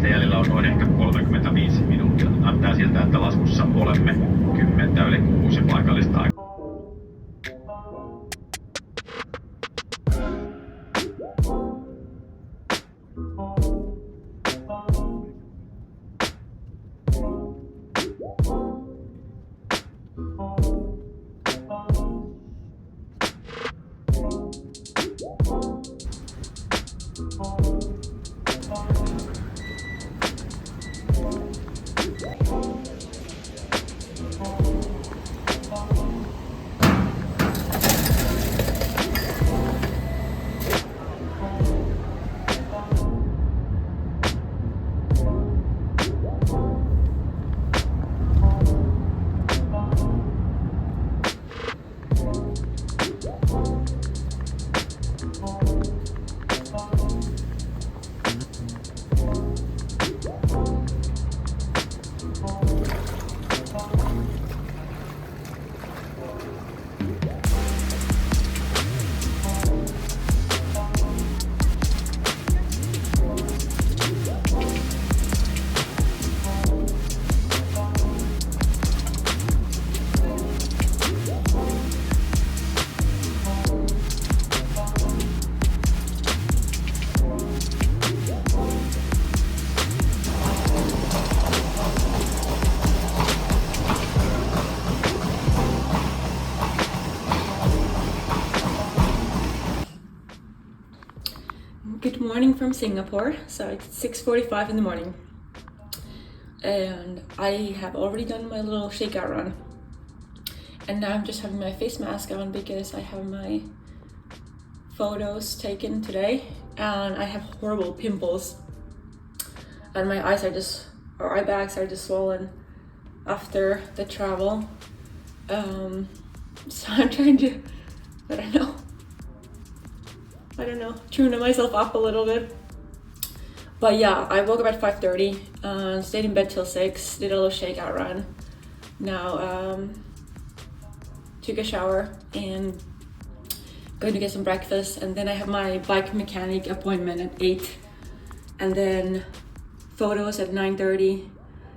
ja jäljellä on noin ehkä 35 minuuttia. Näyttää siltä, että laskussa olemme 10:06 paikallista aikaa. Good morning from Singapore. So it's 6:45 in the morning and I have already done my little shakeout run, and now I'm just having my face mask on because I have my photos taken today and I have horrible pimples and my eyes are or eye bags are just swollen after the travel. So I'm trying to, I don't know, tune myself up a little bit. But yeah, I woke up at 5:30 and stayed in bed till 6, did a little shakeout run. Now took a shower and going to get some breakfast, and then I have my bike mechanic appointment at 8, and then photos at 9:30,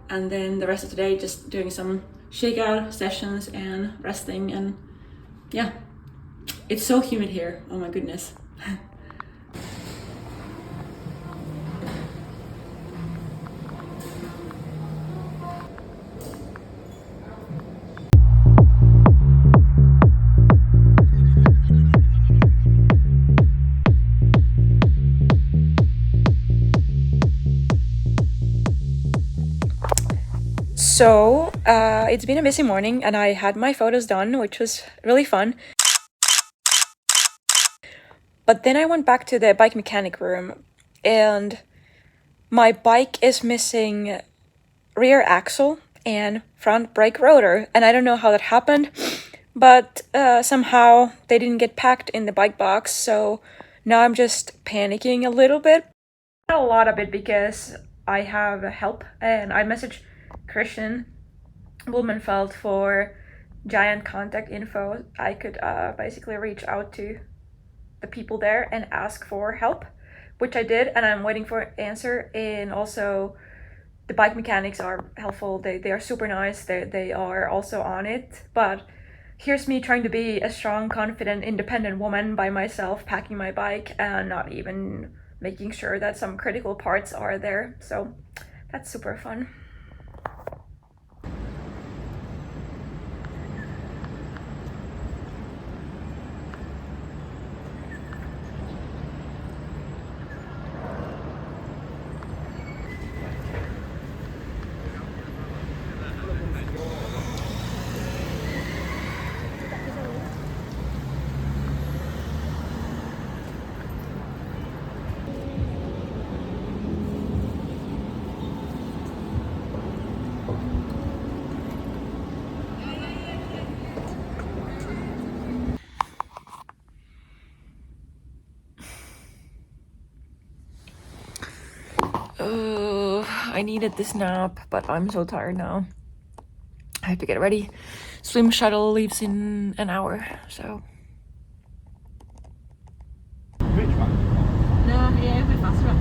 and then the rest of the day just doing some shakeout sessions and resting. And yeah, it's so humid here, oh my goodness. So it's been a busy morning and I had my photos done, which was really fun. But then I went back to the bike mechanic room and my bike is missing rear axle and front brake rotor, and I don't know how that happened, but somehow they didn't get packed in the bike box, so now I'm just panicking a little bit. Not a lot of it because I have help, and I messaged Christian Blumenfeld for Giant contact info. I could basically reach out to the people there and ask for help, which I did, and I'm waiting for an answer. And also the bike mechanics are helpful. They are super nice. They are also on it. But here's me trying to be a strong, confident, independent woman by myself, packing my bike and not even making sure that some critical parts are there. So that's super fun. I needed this nap, but I'm so tired now. I have to get ready. Swim shuttle leaves in an hour, so. Which one? No, yeah, a bit faster.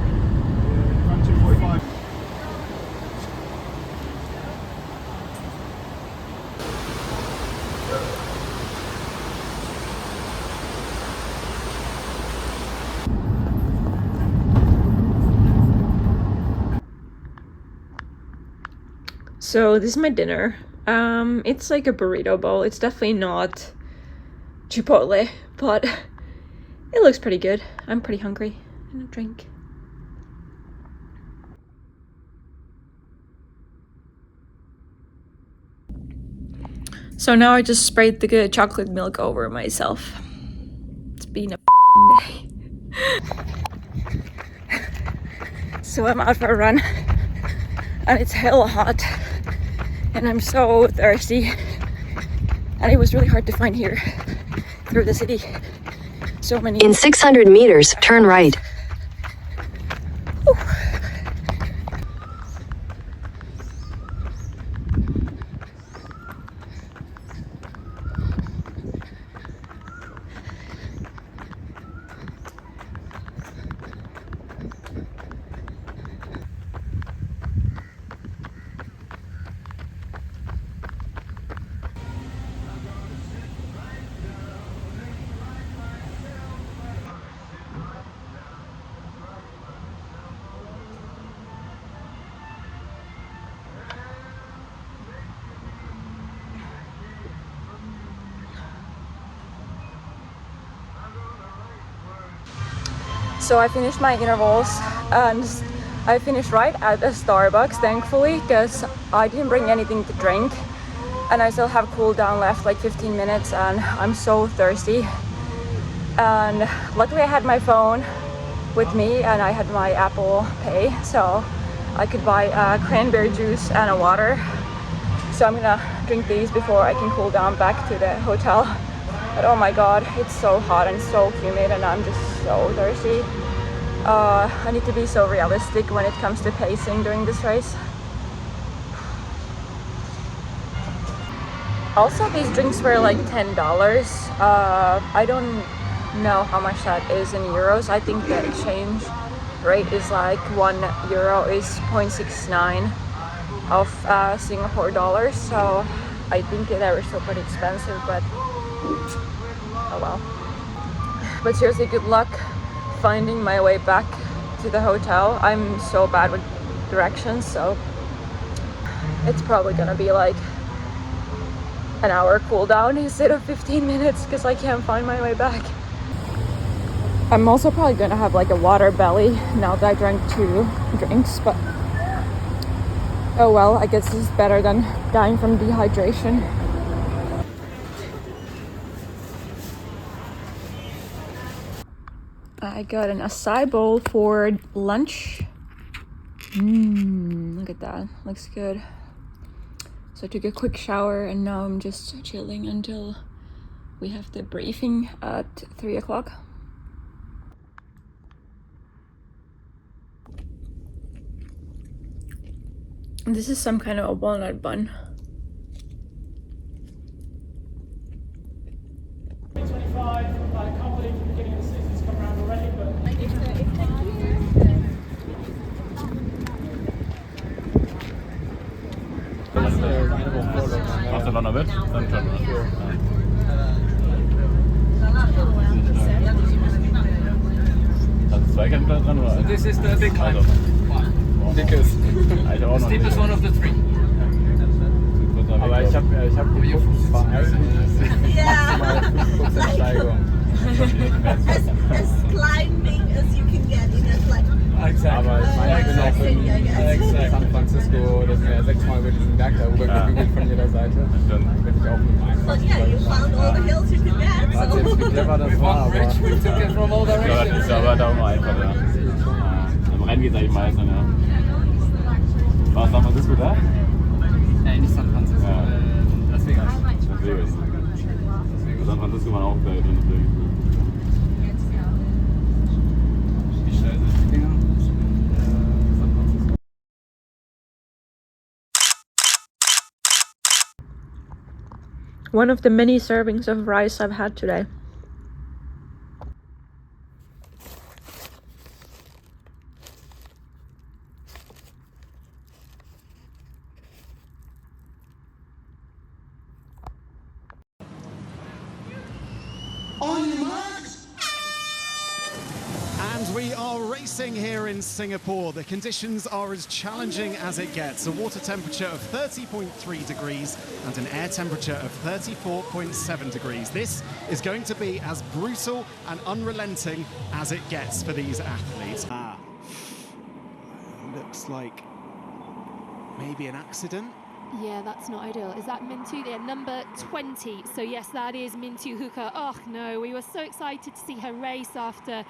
2:45. So this is my dinner. It's like a burrito bowl. It's definitely not Chipotle, but it looks pretty good. I'm pretty hungry. And a drink. So now I just sprayed the good chocolate milk over myself. It's been a f***ing day. So I'm out for a run and it's hella hot and I'm so thirsty and it was really hard to find here through the city. So many. In 600 meters, turn right. Whew. So I finished my intervals and I finished right at a Starbucks, thankfully, because I didn't bring anything to drink and I still have cool down left, like 15 minutes, and I'm so thirsty. And luckily I had my phone with me and I had my Apple Pay, so I could buy cranberry juice and a water. So I'm gonna drink these before I can cool down back to the hotel. But oh my god, it's so hot and so humid and I'm just so thirsty. I need to be so realistic when it comes to pacing during this race. Also, these drinks were like $10. I don't know how much that is in euros. I think the exchange rate is like €1 is 0.69 of Singapore dollars. So I think they were still pretty expensive, but oh well. But seriously, good luck finding my way back to the hotel. I'm so bad with directions, so it's probably gonna be like an hour cool down instead of 15 minutes because I can't find my way back. I'm also probably gonna have like a water belly now that I drank 2 drinks, but oh well, I guess this is better than dying from dehydration. I got an acai bowl for lunch. Look at that, looks good. So I took a quick shower and now I'm just chilling until we have the briefing at 3 o'clock. This is some kind of a walnut bun. 25, I can't believe the beginning of the season's come around already, but Machst du noch mit? Dann schon. Hast du 2 Kämpfer dran oder? This is the big one. Dickes. Ich auch noch Steep is one of the 3. Aber ich hab geguckt, es war maximal 5% Steigerung. As climbing as you can get in a like. Aber ich meine, ich bin auch in San Francisco, das sind ja 6-mal über diesen Berg darüber gebügelt von jeder Seite. Bin ich auch mit einem. But yeah, you found all the hills you could get. Warte jetzt, wie clever das war, aber Bridge we took it from all das directions. ist aber da auch einfacher. Am Rennen geht es eigentlich meistens, ja. War San Francisco da? Nein, nicht San Francisco, Ja. Las Vegas. Las Vegas. San Francisco waren auch da drin, deswegen. Wie schnell sind die Dinger? San Francisco. One of the many servings of rice I've had today. On your marks. And we are racing. racing here in Singapore. The conditions are as challenging as it gets. A water temperature of 30.3 degrees and an air temperature of 34.7 degrees. This is going to be as brutal and unrelenting as it gets for these athletes. Looks like maybe an accident. Yeah, that's not ideal. Is that Mintu there? Number 20. So yes, that is Mintu Hooker. Oh no, we were so excited to see her race after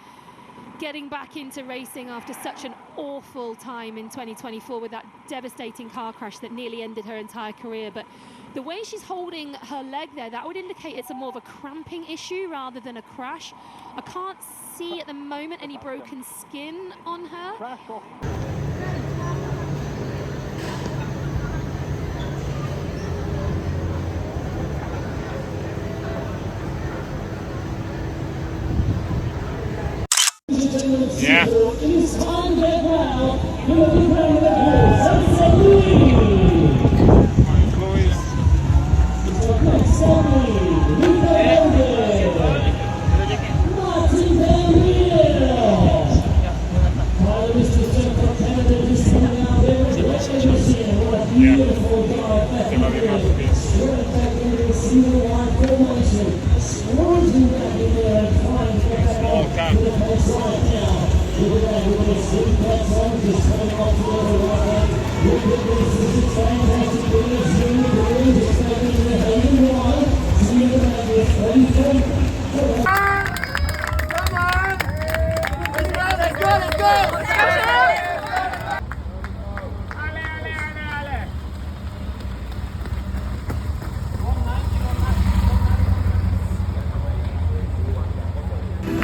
getting back into racing after such an awful time in 2024 with that devastating car crash that nearly ended her entire career. But the way she's holding her leg there, that would indicate it's a more of a cramping issue rather than a crash. I can't see at the moment any broken skin on her. Yeah.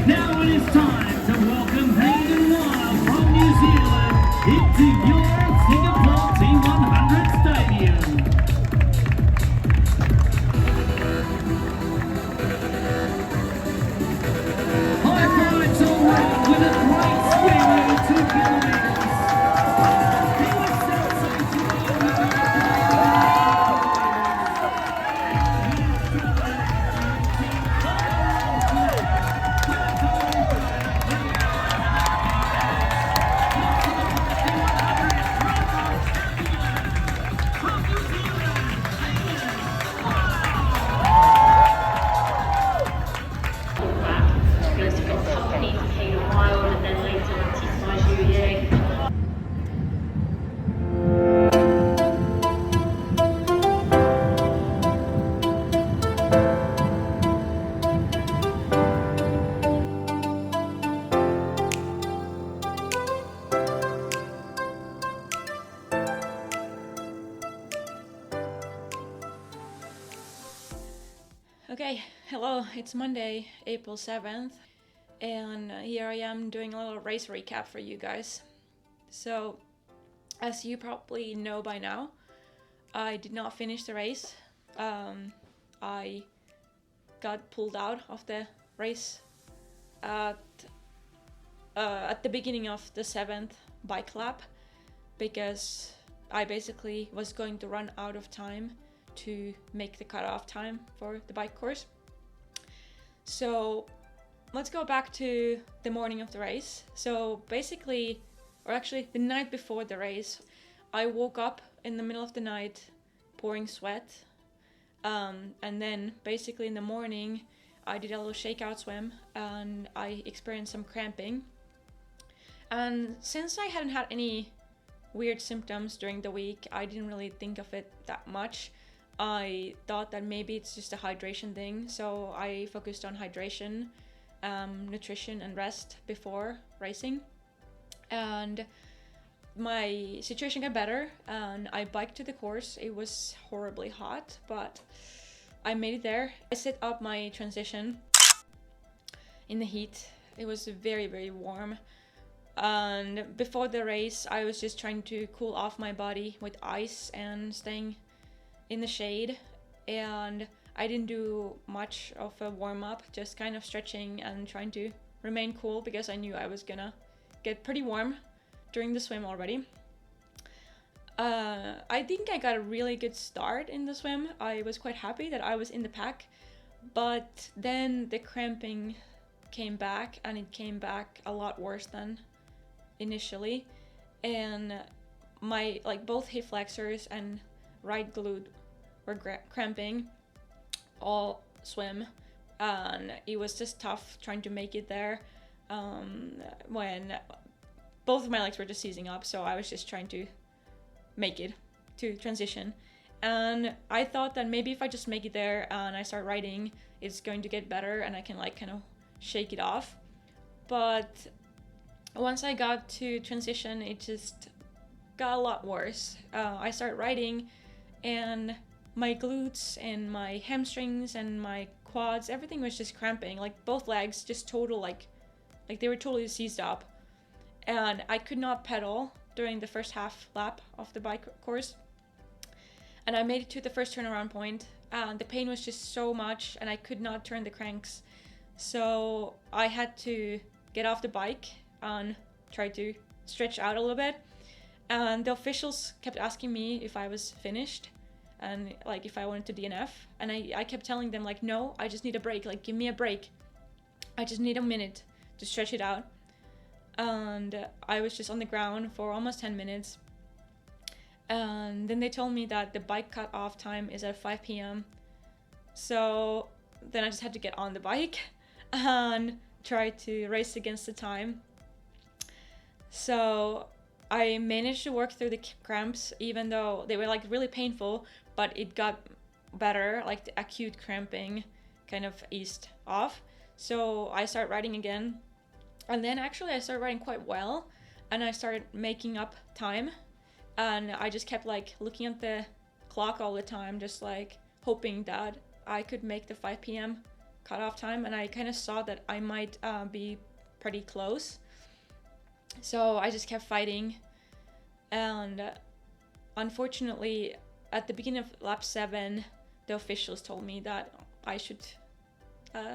Now it is time to welcome Hayden Wild from New Zealand into your Singapore T100 Stadium. High fives all round with a great swing over 2 kilometres. He was sensational with Okay, hello, it's Monday, April 7th, and here I am doing a little race recap for you guys. So, as you probably know by now, I did not finish the race. I got pulled out of the race at the beginning of the 7th bike lap because I basically was going to run out of time to make the cutoff time for the bike course. So let's go back to the morning of the race. So basically, or actually the night before the race, I woke up in the middle of the night pouring sweat, and then basically in the morning I did a little shakeout swim and I experienced some cramping. And since I hadn't had any weird symptoms during the week, I didn't really think of it that much. I thought that maybe it's just a hydration thing, so I focused on hydration, nutrition and rest before racing. And my situation got better and I biked to the course. It was horribly hot, but I made it there. I set up my transition in the heat. It was very, very warm. And before the race, I was just trying to cool off my body with ice and staying in the shade, and I didn't do much of a warm-up, just kind of stretching and trying to remain cool because I knew I was gonna get pretty warm during the swim already. I think I got a really good start in the swim. I was quite happy that I was in the pack, but then the cramping came back, and it came back a lot worse than initially, and my both hip flexors and right glute were cramping all swim, and it was just tough trying to make it there when both of my legs were just seizing up. So I was just trying to make it to transition, and I thought that maybe if I just make it there and I start riding, it's going to get better and I can kind of shake it off. But once I got to transition, it just got a lot worse. I started riding and my glutes and my hamstrings and my quads, everything was just cramping. Both legs just total they were totally seized up. And I could not pedal during the first half lap of the bike course. And I made it to the first turnaround point, and the pain was just so much and I could not turn the cranks. So I had to get off the bike and try to stretch out a little bit. And the officials kept asking me if I was finished and if I wanted to DNF. And I kept telling them no, I just need a break. Give me a break. I just need a minute to stretch it out. And I was just on the ground for almost 10 minutes. And then they told me that the bike cut-off time is at 5 p.m. So then I just had to get on the bike and try to race against the time. So I managed to work through the cramps, even though they were really painful, but it got better, the acute cramping kind of eased off. So I started riding again. And then actually I started riding quite well, and I started making up time. And I just kept looking at the clock all the time, just hoping that I could make the 5 p.m. cutoff time. And I kind of saw that I might be pretty close. So I just kept fighting. And unfortunately, at the beginning of lap 7, the officials told me that I should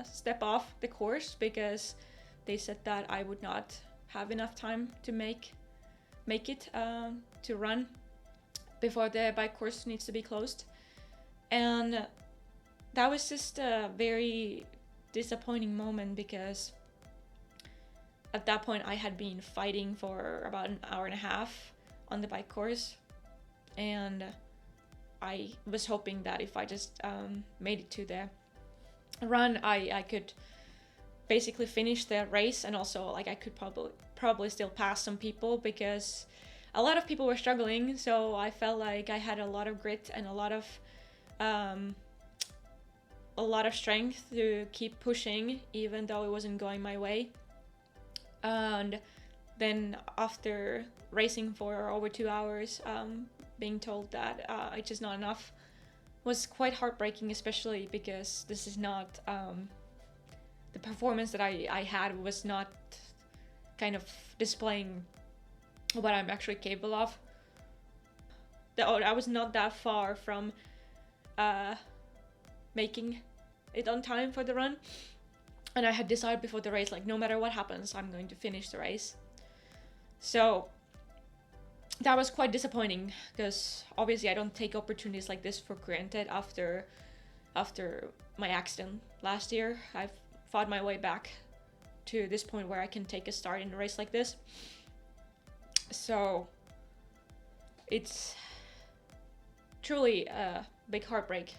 step off the course because they said that I would not have enough time to make it to run before the bike course needs to be closed. And that was just a very disappointing moment because at that point I had been fighting for about an hour and a half on the bike course, and I was hoping that if I just made it to the run, I could basically finish the race, and also I could probably still pass some people because a lot of people were struggling. So I felt like I had a lot of grit and a lot of strength to keep pushing even though it wasn't going my way. And then after racing for over 2 hours, being told that it's just not enough was quite heartbreaking, especially because this is not the performance that I had was not kind of displaying what I'm actually capable of. I was not that far from making it on time for the run, and I had decided before the race, no matter what happens, I'm going to finish the race. So that was quite disappointing because obviously I don't take opportunities like this for granted. After my accident last year, I've fought my way back to this point where I can take a start in a race like this. So it's truly a big heartbreak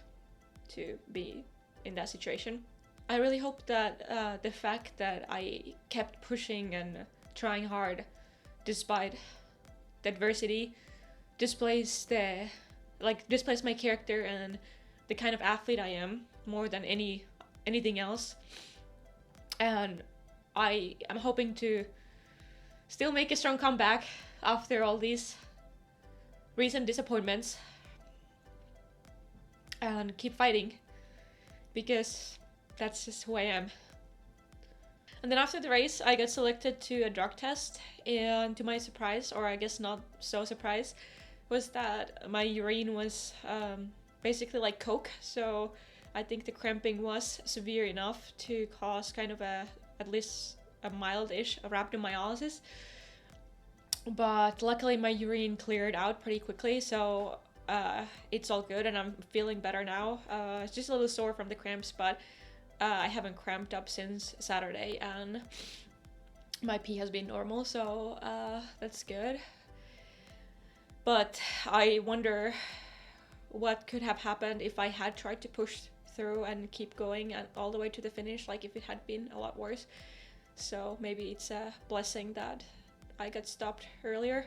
to be in that situation. I really hope that the fact that I kept pushing and trying hard despite the adversity displays my character and the kind of athlete I am more than anything else. And I am hoping to still make a strong comeback after all these recent disappointments and keep fighting, because that's just who I am. And then after the race, I got selected to a drug test, and to my surprise, or I guess not so surprise, was that my urine was basically like Coke. So I think the cramping was severe enough to cause kind of at least a mild-ish rhabdomyolysis. But luckily my urine cleared out pretty quickly, so it's all good and I'm feeling better now. It's just a little sore from the cramps, but I haven't cramped up since Saturday, and my pee has been normal, so that's good. But I wonder what could have happened if I had tried to push through and keep going and all the way to the finish, like if it had been a lot worse. So maybe it's a blessing that I got stopped earlier.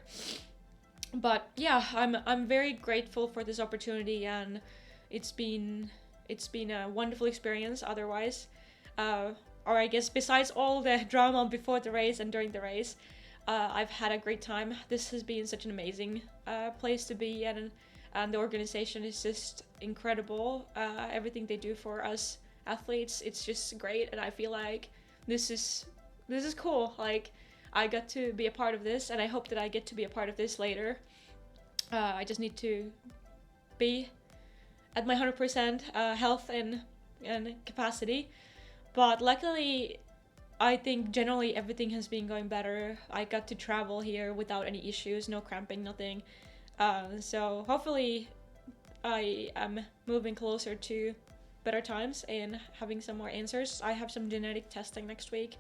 But yeah, I'm very grateful for this opportunity, and it's been a wonderful experience otherwise. Or I guess besides all the drama before the race and during the race, I've had a great time. This has been such an amazing place to be, and the organization is just incredible. Everything they do for us athletes, it's just great, and I feel like this is cool. Like, I got to be a part of this, and I hope that I get to be a part of this later. I just need to be at my 100% health and capacity. But luckily, I think generally everything has been going better. I got to travel here without any issues, no cramping, nothing. So hopefully I am moving closer to better times and having some more answers. I have some genetic testing next week.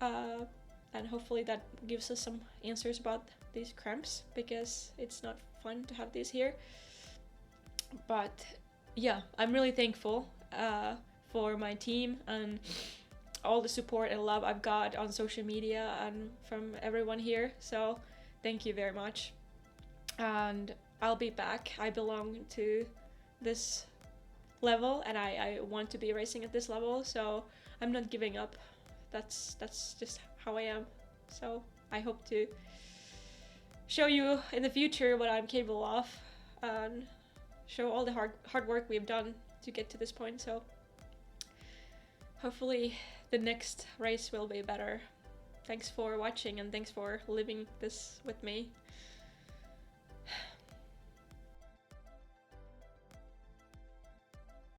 And hopefully that gives us some answers about these cramps, because it's not fun to have these here. But yeah, I'm really thankful for my team and all the support and love I've got on social media and from everyone here. So thank you very much. And I'll be back. I belong to this level, and I want to be racing at this level, so I'm not giving up. That's just how I am. So I hope to show you in the future what I'm capable of, and show all the hard work we've done to get to this point. So hopefully the next race will be better. Thanks for watching, and thanks for living this with me.